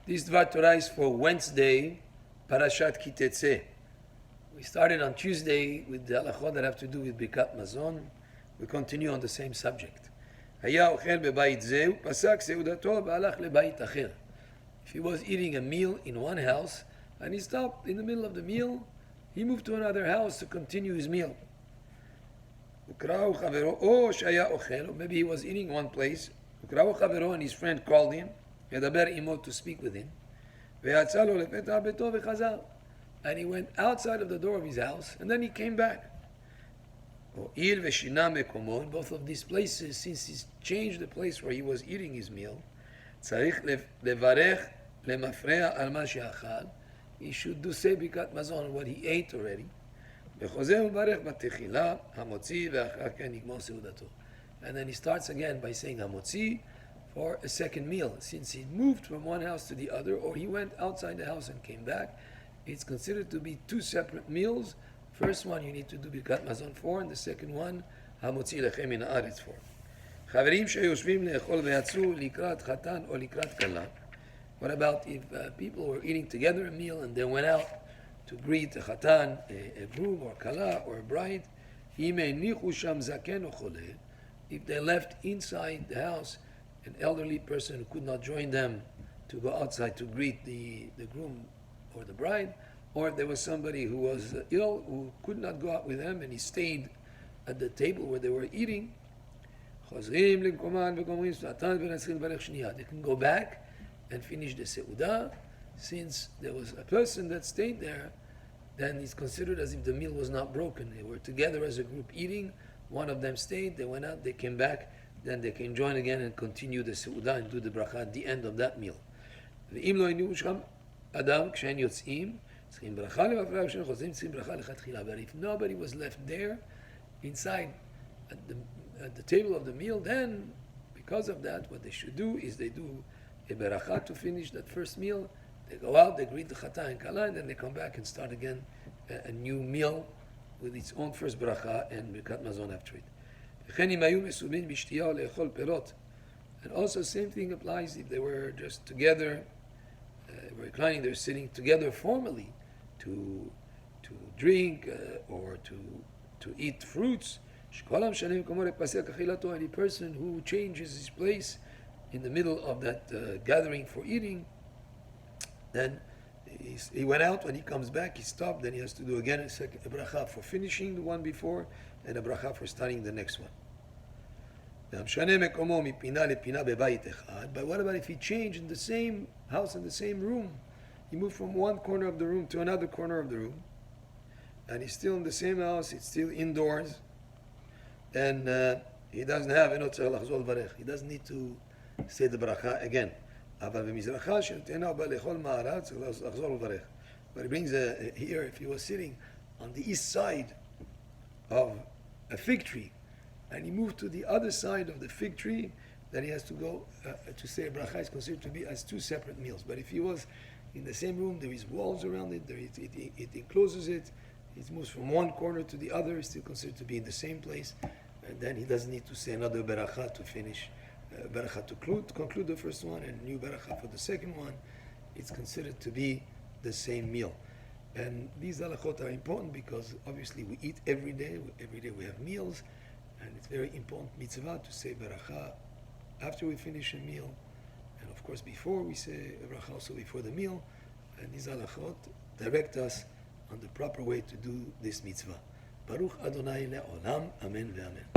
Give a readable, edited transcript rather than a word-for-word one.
This Dvar Torah is for Wednesday, Parashat Ki Tetze. We started on Tuesday with the halachot that have to do with Birkat Mazon. We continue on the same subject. היה אוכל בבית זה, ופסק סעודתו והלך לבית אחר. If he was eating a meal in one house, and he stopped in the middle of the meal, he moved to another house to continue his meal. וקראו חברו, או שהיה אוכל, or maybe he was eating one place, וקראו חברו and his friend called him, ידבר עמו to speak with him, ויצא לו לפתח ביתו וחזר. And he went outside of the door of his house, and then he came back. הואיל ושינה מקומו, in both of these places, since he changed the place where he was eating his meal, צריך לברך למפרע על מה שאכל. He should do say ברכת מזון what he ate already. וחוזר ומברך בתחילה, המוציא, ואחר כן יגמור סעודתו. And then he starts again by saying המוציא for a second meal. Since he moved from one house to the other, or he went outside the house and came back, it's considered to be two separate meals. First one you need to do ברכת מזון for, and the second one, המוציא לכם מן הארץ for. חברים שיושבים לאכול ויצאו לקראת חתן או לקראת כלה. What about if people were eating together a meal and they went out to greet a chatan, a groom or kala or a bride? אם הניחו שם זקן או חולה, if they left inside the house an elderly person who could not join them to go outside to greet the groom or the bride, or if there was somebody who was ill who could not go out with them and he stayed at the table where they were eating, חוזרים למקומן וגומרים סעתן ונצחים לברך שנייה. They can go back and finish the seudah. Since there was a person that stayed there, then it's considered as if the meal was not broken. They were together as a group eating. One of them stayed, they went out, they came back, then they can join again and continue the seudah and do the bracha at the end of that meal. ואם לא הניחו שם אדם כשהם יוצאים, צריכים ברכה למפרע וכשהם חוזרים צריכים ברכה לכתחילה. But if nobody was left there inside at the table of the meal, then because of that, what they should do is they do a berachot to finish that first meal. They go out, they greet the chatan and kala, and then they come back and start again a new meal with its own first bracha and birkat mazon after it. וכן אם היו מסובין בשתייה או לאכול פירות. And also same thing applies if they were just together, reclining, they're sitting together formally to drink or to eat fruits. שכל המשנה מקומו לפסק אכילתו, any person who changes his place in the middle of that gathering for eating, then he went out, when he comes back, he stopped, then he has to do again a bracha for finishing the one before, and a bracha for starting the next one. והמשנה מקומו מפינה לפינה בבית אחד, but what about if he changed in the same house, in the same room? He moved from one corner of the room to another corner of the room, and he's still in the same house, it's still indoors, then he doesn't have, he doesn't need to say the bracha again. אבל במזרחה שנתנה בא לאכול מערה צריך לחזור ולברך. But he brings here, if he was sitting on the east side of a fig tree, and he moved to the other side of the fig tree, then he has to go to say a bracha. Is considered to be as two separate meals. But if he was in the same room, there is walls around it, it encloses it, it moves from one corner to the other, it's still considered to be in the same place, and then he doesn't need to say another beracha to finish. Berachot to conclude the first one, and new berachot for the second one. It's considered to be the same meal. And these halachot are important because obviously we eat every day we have meals, and it's very important mitzvah to say berachah after we finish a meal, and of course before we say a bracha also before the meal. And these halachot direct us on the proper way to do this mitzvah. Baruch Adonai le'olam, amen ve'amen.